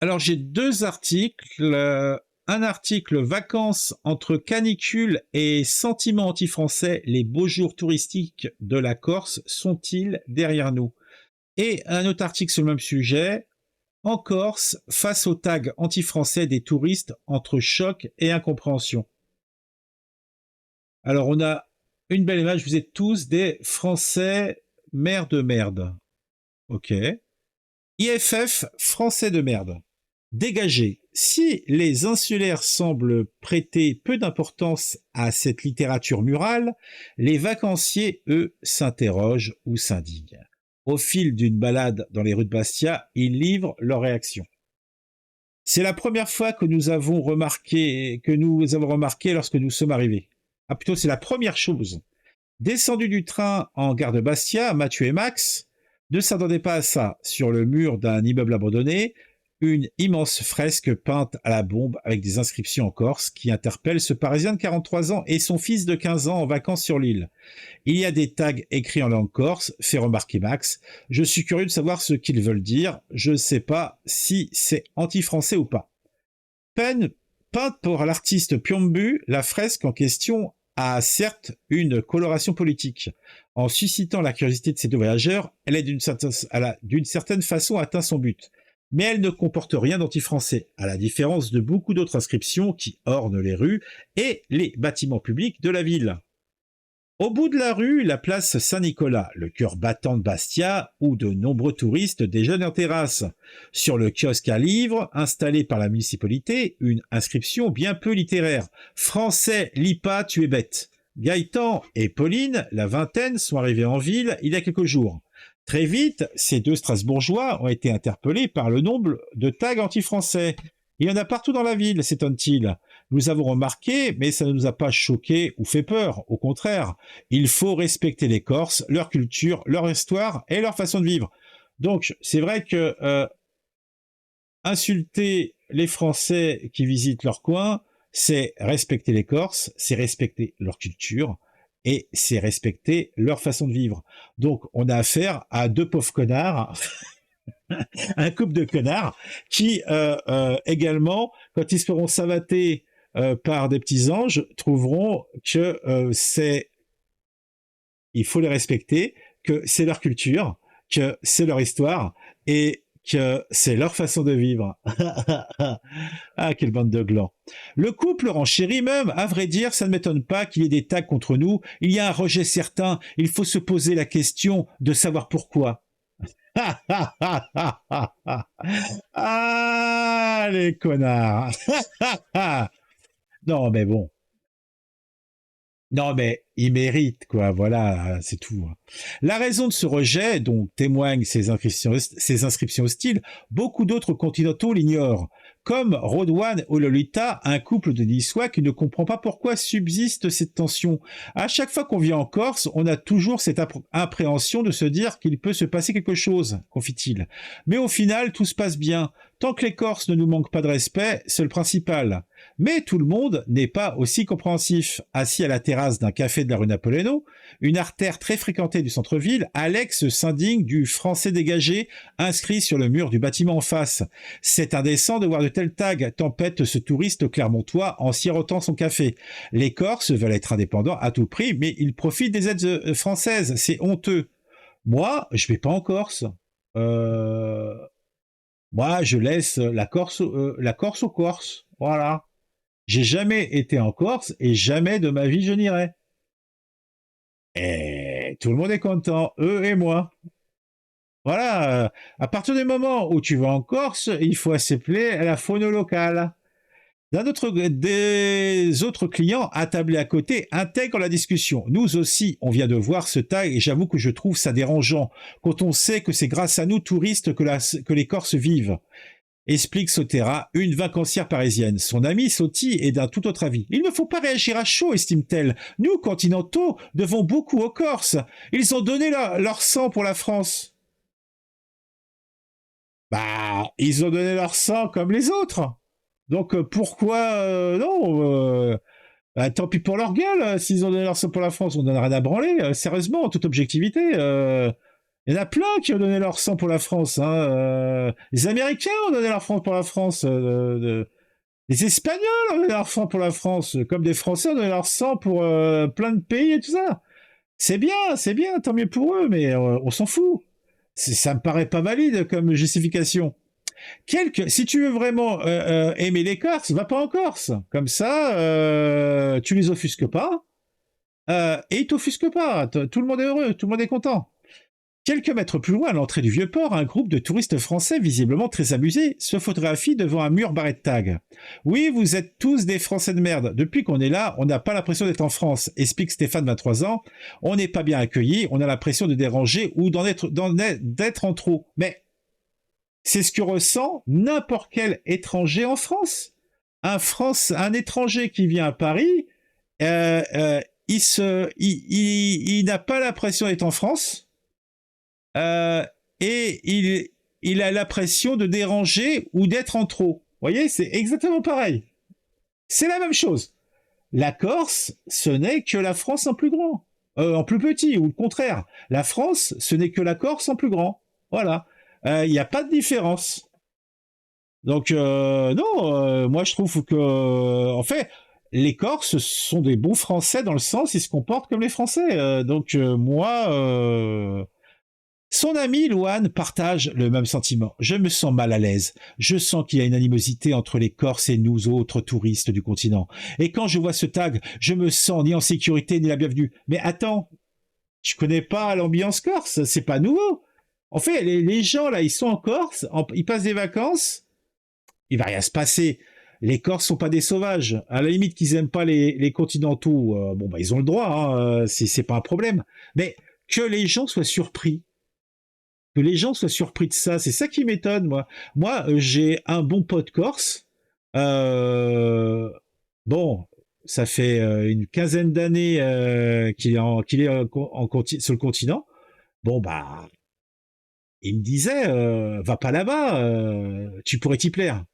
Alors j'ai 2 articles, un article «Vacances entre canicule et sentiments anti-français, les beaux jours touristiques de la Corse sont-ils derrière nous?» et un autre article sur le même sujet, «En Corse, face aux tags anti-français des touristes entre choc et incompréhension». Alors on a une belle image, vous êtes tous des Français mères de merde. OK. IFF, Français de merde. Dégagé. Si les insulaires semblent prêter peu d'importance à cette littérature murale, les vacanciers, eux, s'interrogent ou s'indignent. Au fil d'une balade dans les rues de Bastia, ils livrent leurs réactions. C'est la première fois que nous avons remarqué lorsque nous sommes arrivés. Ah plutôt, c'est la première chose. Descendus du train en gare de Bastia, Mathieu et Max ne s'attendaient pas à ça. Sur le mur d'un immeuble abandonné, une immense fresque peinte à la bombe avec des inscriptions en corse qui interpellent ce Parisien de 43 ans et son fils de 15 ans en vacances sur l'île. Il y a des tags écrits en langue corse, fait remarquer Max. Je suis curieux de savoir ce qu'ils veulent dire. Je ne sais pas si c'est anti-français ou pas. Peinte par l'artiste Piombu, la fresque en question a certes une coloration politique. En suscitant la curiosité de ces deux voyageurs, elle a d'une certaine façon atteint son but. Mais elle ne comporte rien d'anti-français, à la différence de beaucoup d'autres inscriptions qui ornent les rues et les bâtiments publics de la ville. Au bout de la rue, la place Saint-Nicolas, le cœur battant de Bastia, où de nombreux touristes déjeunent en terrasse. Sur le kiosque à livres, installé par la municipalité, une inscription bien peu littéraire. Français, lis pas, tu es bête. Gaëtan et Pauline, la vingtaine, sont arrivés en ville il y a quelques jours. Très vite, ces deux Strasbourgeois ont été interpellés par le nombre de tags anti-français. Il y en a partout dans la ville, s'étonne-t-il. Nous avons remarqué, mais ça ne nous a pas choqués ou fait peur. Au contraire, il faut respecter les Corses, leur culture, leur histoire et leur façon de vivre. Donc, c'est vrai que insulter les Français qui visitent leur coin, c'est respecter les Corses, c'est respecter leur culture et c'est respecter leur façon de vivre. Donc, on a affaire à deux pauvres connards, un couple de connards qui également, quand ils se feront savater par des petits anges, trouveront que il faut les respecter, que c'est leur culture, que c'est leur histoire et que c'est leur façon de vivre. Ah, quelle bande de glands. Le couple renchérit même, à vrai dire, ça ne m'étonne pas qu'il y ait des tags contre nous. Il y a un rejet certain, il faut se poser la question de savoir pourquoi. Ah, les connards. Non, mais bon. Non, mais il mérite, quoi. Voilà, c'est tout. La raison de ce rejet, dont témoignent ces inscriptions hostiles, beaucoup d'autres continentaux l'ignorent. Comme Rodwan ou Lolita, un couple de Niçois qui ne comprend pas pourquoi subsiste cette tension. À chaque fois qu'on vient en Corse, on a toujours cette appréhension de se dire qu'il peut se passer quelque chose, confie-t-il. Mais au final, tout se passe bien. Tant que les Corses ne nous manquent pas de respect, c'est le principal. Mais tout le monde n'est pas aussi compréhensif. Assis à la terrasse d'un café de la rue Napoléon, une artère très fréquentée du centre-ville, Alex s'indigne du français dégagé inscrit sur le mur du bâtiment en face. C'est indécent de voir de tels tags, tempête ce touriste clermontois en sirotant son café. Les Corses veulent être indépendants à tout prix, mais ils profitent des aides françaises. C'est honteux. Moi, je vais pas en Corse. Moi, je laisse la Corse aux Corses. Voilà. J'ai jamais été en Corse et jamais de ma vie je n'irai. Et tout le monde est content, eux et moi. Voilà, à partir du moment où tu vas en Corse, il faut accepter à la faune locale. Des autres clients attablés à côté intègrent la discussion. Nous aussi, on vient de voir ce tag et j'avoue que je trouve ça dérangeant quand on sait que c'est grâce à nous touristes que les Corses vivent. Explique Sotera, une vacancière parisienne. Son amie Soti est d'un tout autre avis. Il ne faut pas réagir à chaud, estime-t-elle. Nous, continentaux, devons beaucoup aux Corses. Ils ont donné leur sang pour la France. Bah, ils ont donné leur sang comme les autres. Donc pourquoi non bah, tant pis pour leur gueule, s'ils ont donné leur sang pour la France, on n'en a rien à branler, sérieusement, en toute objectivité. Il y en a plein qui ont donné leur sang pour la France. Hein. Les Américains ont donné leur sang pour la France. Les Espagnols ont donné leur sang pour la France. Comme des Français ont donné leur sang pour plein de pays et tout ça. C'est bien, tant mieux pour eux, mais on s'en fout. Ça me paraît pas valide comme justification. Si tu veux vraiment aimer les Corses, va pas en Corse. Comme ça, tu les offusques pas. Et ils t'offusquent pas. Tout le monde est heureux, tout le monde est content. Quelques mètres plus loin, à l'entrée du Vieux-Port, un groupe de touristes français, visiblement très amusés, se photographie devant un mur barré de tags. Oui, vous êtes tous des Français de merde. Depuis qu'on est là, on n'a pas l'impression d'être en France, explique Stéphane, 23 ans. On n'est pas bien accueillis, on a l'impression de déranger ou d'être en trop. Mais c'est ce que ressent n'importe quel étranger en France. Un étranger qui vient à Paris, il n'a pas l'impression d'être en France. Et il a l'impression de déranger ou d'être en trop. Vous voyez, c'est exactement pareil. C'est la même chose. La Corse, ce n'est que la France en plus grand. En plus petit, ou le contraire. La France, ce n'est que la Corse en plus grand. Voilà. Il n'y a pas de différence. Donc, non, moi je trouve que, en fait, les Corses sont des bons Français dans le sens, ils se comportent comme les Français. Donc, moi... Son ami Louane partage le même sentiment. Je me sens mal à l'aise. Je sens qu'il y a une animosité entre les Corses et nous autres touristes du continent. Et quand je vois ce tag, je me sens ni en sécurité ni la bienvenue. Mais attends, je connais pas l'ambiance corse, c'est pas nouveau. En fait, les gens là, ils sont en Corse, ils passent des vacances, il va rien se passer. Les Corses sont pas des sauvages. À la limite qu'ils aiment pas les continentaux, bon bah ils ont le droit, hein, c'est pas un problème. Mais que les gens soient surpris. Que les gens soient surpris de ça, c'est ça qui m'étonne, moi. Moi, j'ai un bon pote corse. Bon, ça fait une quinzaine d'années qu'il est sur le continent. Bon, bah, il me disait, va pas là-bas, tu pourrais t'y plaire.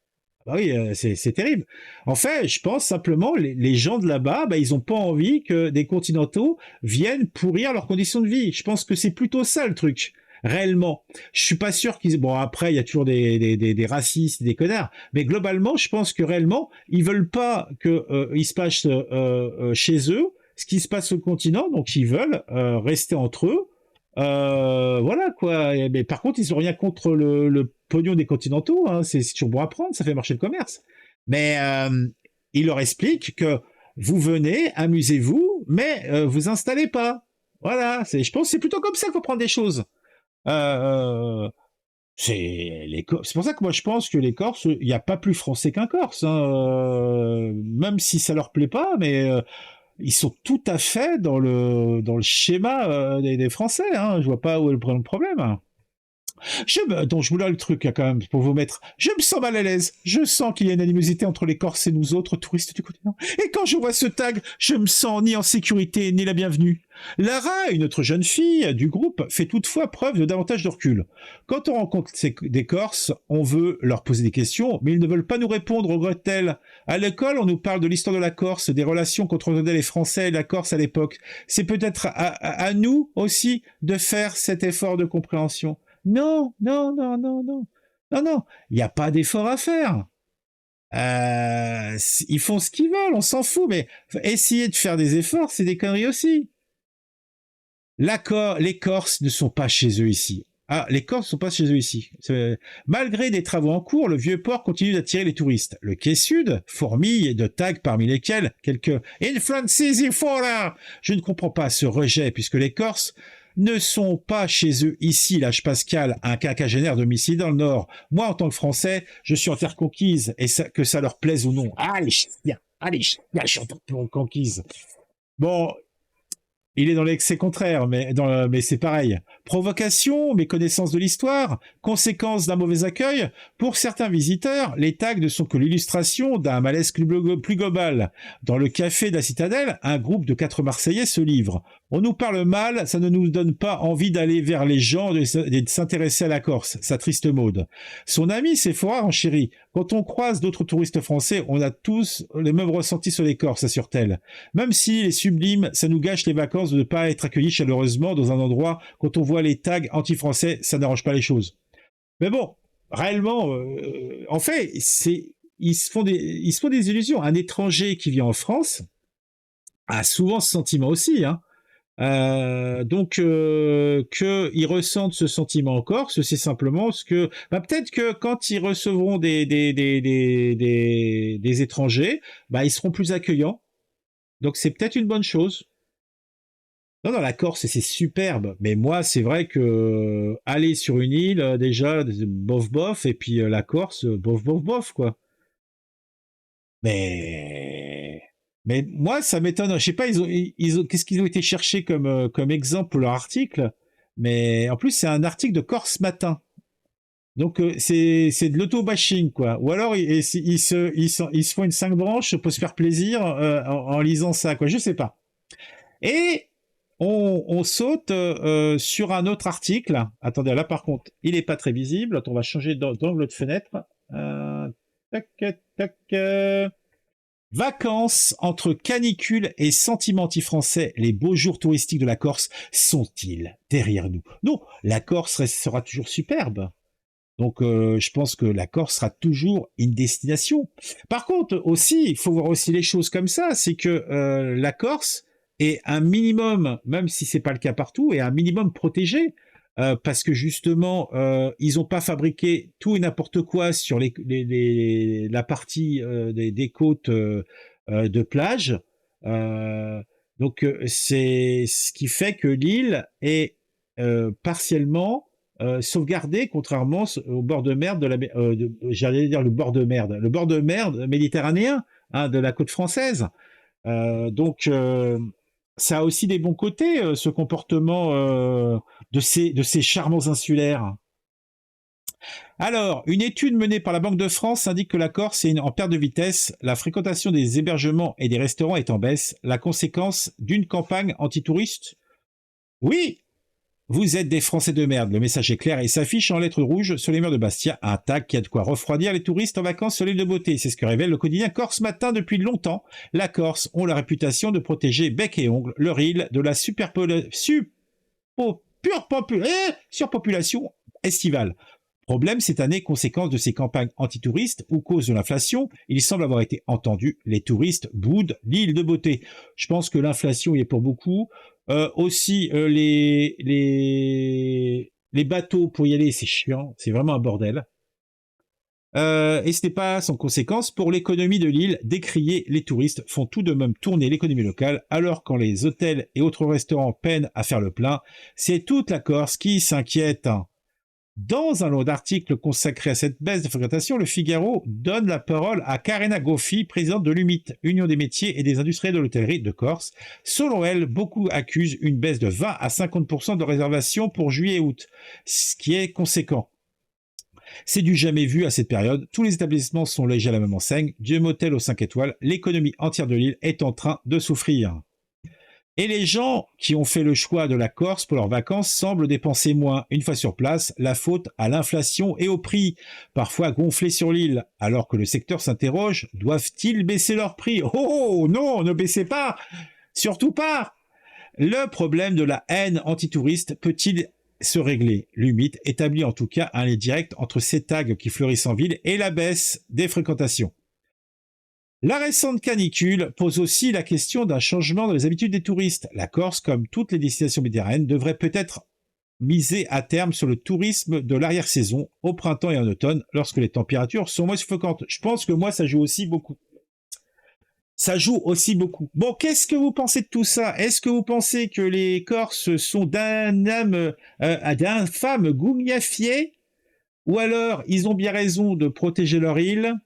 Bah oui, c'est terrible. En fait, je pense simplement, les gens de là-bas, bah, ils ont pas envie que des continentaux viennent pourrir leurs conditions de vie. Je pense que c'est plutôt ça le truc. Réellement, je suis pas sûr qu'ils. Bon, après, il y a toujours des racistes, des connards, mais globalement, je pense que réellement, ils veulent pas que il se passe chez eux ce qui se passe sur le continent, donc ils veulent rester entre eux. Voilà quoi. Mais par contre, ils ont rien contre le pognon des continentaux. Hein. C'est toujours bon à prendre, ça fait marcher le commerce. Mais il leur explique que vous venez, amusez-vous, mais vous installez pas. Voilà. Je pense que c'est plutôt comme ça qu'il faut prendre des choses. C'est pour ça que moi je pense que les Corses, il n'y a pas plus français qu'un Corse, hein, même si ça leur plaît pas, mais ils sont tout à fait dans le schéma des Français. Hein, je vois pas où est le problème. Donc je vous donne le truc quand même pour vous mettre. Je me sens mal à l'aise. Je sens qu'il y a une animosité entre les Corses et nous autres touristes du continent. Et quand je vois ce tag, je me sens ni en sécurité ni la bienvenue. Lara, une autre jeune fille du groupe, fait toutefois preuve de davantage de recul. Quand on rencontre des Corses, on veut leur poser des questions, mais ils ne veulent pas nous répondre, regrette-t-elle. À l'école, on nous parle de l'histoire de la Corse, des relations qu'entre les Français et la Corse à l'époque. C'est peut-être à nous aussi de faire cet effort de compréhension. Non, non, non, non, non. Non, non, il n'y a pas d'effort à faire. Ils font ce qu'ils veulent, on s'en fout, mais essayer de faire des efforts, c'est des conneries aussi. Les Corses ne sont pas chez eux ici. Ah, les Corses ne sont pas chez eux ici. Malgré des travaux en cours, le Vieux-Port continue d'attirer les touristes. Le quai sud fourmille de tags parmi lesquels quelques « Influences fora ». Je ne comprends pas ce rejet, puisque les Corses ne sont pas chez eux ici, lâche Pascal, un quinquagénaire domicile dans le Nord. Moi, en tant que Français, je suis en terre conquise, et que ça leur plaise ou non. Allez, je suis en terre conquise. Bon, il est dans l'excès contraire, mais c'est pareil. Provocation, méconnaissance de l'histoire, conséquence d'un mauvais accueil. Pour certains visiteurs, les tags ne sont que l'illustration d'un malaise plus global. Dans le café de la Citadelle, un groupe de 4 Marseillais se livre. On nous parle mal, ça ne nous donne pas envie d'aller vers les gens, de s'intéresser à la Corse, sa triste mode. Son ami Sephora renchérit. Quand on croise d'autres touristes français, on a tous les mêmes ressentis sur les Corses, assure-t-elle. Même si les sublimes, ça nous gâche les vacances de ne pas être accueillis chaleureusement dans un endroit, quand on voit les tags anti-français, ça n'arrange pas les choses. Mais bon, réellement, en fait, ils se font des illusions. Un étranger qui vit en France a souvent ce sentiment aussi, hein. Donc qu'ils ressentent ce sentiment en Corse, c'est simplement ce que peut-être que quand ils recevront des étrangers, ils seront plus accueillants. Donc c'est peut-être une bonne chose. Non, non, la Corse c'est superbe, mais moi c'est vrai que aller sur une île déjà bof bof et puis la Corse bof bof bof quoi. Mais moi, ça m'étonne. Je sais pas, qu'est-ce qu'ils ont été chercher comme exemple pour leur article. Mais en plus, c'est un article de Corse Matin. Donc, c'est de l'auto-bashing, quoi. Ou alors, ils se font une 5 branches pour se faire plaisir en lisant ça, quoi. Je sais pas. Et on saute sur un autre article. Attendez, là, par contre, il est pas très visible. Attends, on va changer d'angle de fenêtre. Tac, tac. Vacances entre canicule et sentiments anti-français, les beaux jours touristiques de la Corse sont-ils derrière nous? Non, la Corse sera toujours superbe. Donc je pense que la Corse sera toujours une destination. Par contre aussi, il faut voir aussi les choses comme ça, c'est que la Corse est un minimum, même si c'est pas le cas partout, est un minimum protégé. Parce que justement, ils n'ont pas fabriqué tout et n'importe quoi sur la partie des côtes de plage. Donc c'est ce qui fait que l'île est partiellement sauvegardée, contrairement au bord de mer j'allais dire le bord de mer méditerranéen, hein, de la côte française. Donc ça a aussi des bons côtés, ce comportement de ces charmants insulaires. Alors, une étude menée par la Banque de France indique que la Corse est en perte de vitesse, la fréquentation des hébergements et des restaurants est en baisse, la conséquence d'une campagne anti-touriste. Oui, vous êtes des Français de merde, le message est clair et s'affiche en lettres rouges sur les murs de Bastia, un tag qui a de quoi refroidir les touristes en vacances sur l'île de Beauté. C'est ce que révèle le quotidien Corse Matin depuis longtemps. La Corse ont la réputation de protéger bec et ongle leur île de la surpopulation estivale. Problème cette année, conséquence de ces campagnes antitouristes ou cause de l'inflation, il semble avoir été entendu, les touristes boudent l'île de Beauté. Je pense que l'inflation y est pour beaucoup. Aussi, les bateaux pour y aller, c'est chiant, c'est vraiment un bordel. Et ce n'est pas sans conséquence pour l'économie de l'île. Décrier les touristes font tout de même tourner l'économie locale, alors quand les hôtels et autres restaurants peinent à faire le plein, c'est toute la Corse qui s'inquiète. Dans un lot d'articles consacrés à cette baisse de fréquentation, le Figaro donne la parole à Karina Goffi, présidente de l'UMIT, Union des métiers et des industriels de l'hôtellerie de Corse. Selon elle, beaucoup accusent une baisse de 20 à 50% de réservations pour juillet et août, ce qui est conséquent. C'est du jamais vu à cette période. Tous les établissements sont logés à la même enseigne. Dieu motel aux 5 étoiles. L'économie entière de l'île est en train de souffrir. Et les gens qui ont fait le choix de la Corse pour leurs vacances semblent dépenser moins. Une fois sur place, la faute à l'inflation et au prix, parfois gonflés sur l'île. Alors que le secteur s'interroge, doivent-ils baisser leurs prix? Oh non, ne baissez pas! Surtout pas! Le problème de la haine antitouriste peut-il se régler? L'UMIT établit en tout cas un lien direct entre ces tags qui fleurissent en ville et la baisse des fréquentations. La récente canicule pose aussi la question d'un changement dans les habitudes des touristes. La Corse, comme toutes les destinations méditerranéennes, devrait peut-être miser à terme sur le tourisme de l'arrière-saison, au printemps et en automne, lorsque les températures sont moins suffocantes. Je pense que moi, ça joue aussi beaucoup. Ça joue aussi beaucoup. Bon, qu'est-ce que vous pensez de tout ça? Est-ce que vous pensez que les Corses sont d'infâmes goumiafiés? Ou alors, ils ont bien raison de protéger leur île?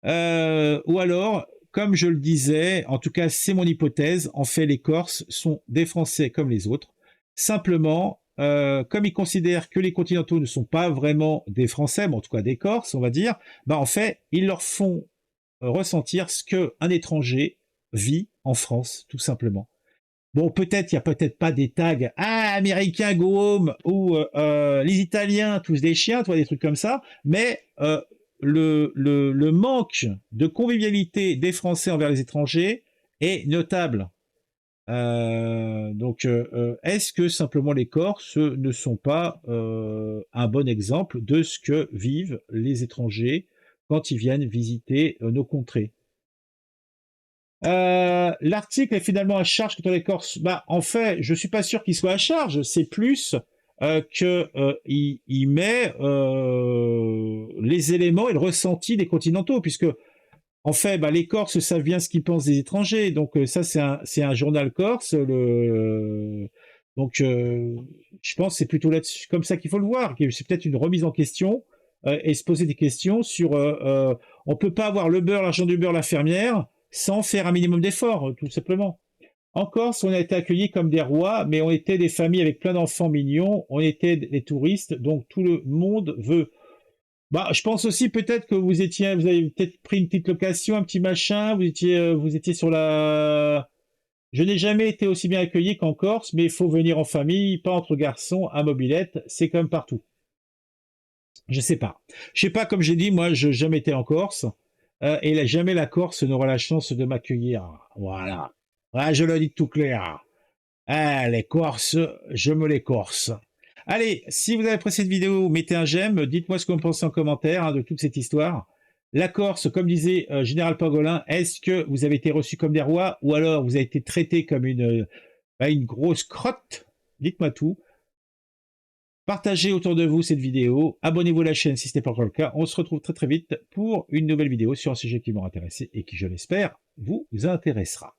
Ou alors, comme je le disais, en tout cas c'est mon hypothèse, en fait les Corses sont des Français comme les autres. Simplement, comme ils considèrent que les continentaux ne sont pas vraiment des Français, mais en tout cas des Corses, on va dire, en fait, ils leur font ressentir ce qu'un étranger vit en France, tout simplement. Bon, peut-être, il y a peut-être pas des tags « Ah, Américain, go home » ou les Italiens, tous des chiens », tu vois, des trucs comme ça. Mais le manque de convivialité des Français envers les étrangers est notable. Est-ce que simplement les Corses ne sont pas un bon exemple de ce que vivent les étrangers quand ils viennent visiter nos contrées? L'article est finalement à charge contre les Corses. Bah, en fait, je suis pas sûr qu'il soit à charge. C'est plus que il met les éléments et le ressenti des continentaux, puisque en fait, bah, les Corses savent bien ce qu'ils pensent des étrangers. Donc ça, c'est un journal corse. Donc, je pense que c'est plutôt là-dessus, comme ça qu'il faut le voir. C'est peut-être une remise en question et se poser des questions sur. On peut pas avoir le beurre, l'argent du beurre, la fermière, sans faire un minimum d'efforts, tout simplement. En Corse, on a été accueillis comme des rois, mais on était des familles avec plein d'enfants mignons. On était des touristes, donc tout le monde veut. Bah, je pense aussi peut-être que vous avez peut-être pris une petite location, un petit machin, vous étiez sur la. Je n'ai jamais été aussi bien accueilli qu'en Corse, mais il faut venir en famille, pas entre garçons, à mobilette, c'est comme partout. Je sais pas. Je sais pas, comme j'ai dit, moi, je n'ai jamais été en Corse, et jamais la Corse n'aura la chance de m'accueillir. Voilà. Ouais, je le dis tout clair. Ah, les Corses, je me les corse. Allez, si vous avez apprécié cette vidéo, mettez un j'aime, dites-moi ce que vous pensez en commentaire de toute cette histoire. La Corse, comme disait Général Pangolin, est-ce que vous avez été reçu comme des rois ou alors vous avez été traité comme une grosse crotte? Dites-moi tout. Partagez autour de vous cette vidéo, abonnez-vous à la chaîne si ce n'est pas encore le cas. On se retrouve très très vite pour une nouvelle vidéo sur un sujet qui m'aura intéressé et qui, je l'espère, vous intéressera.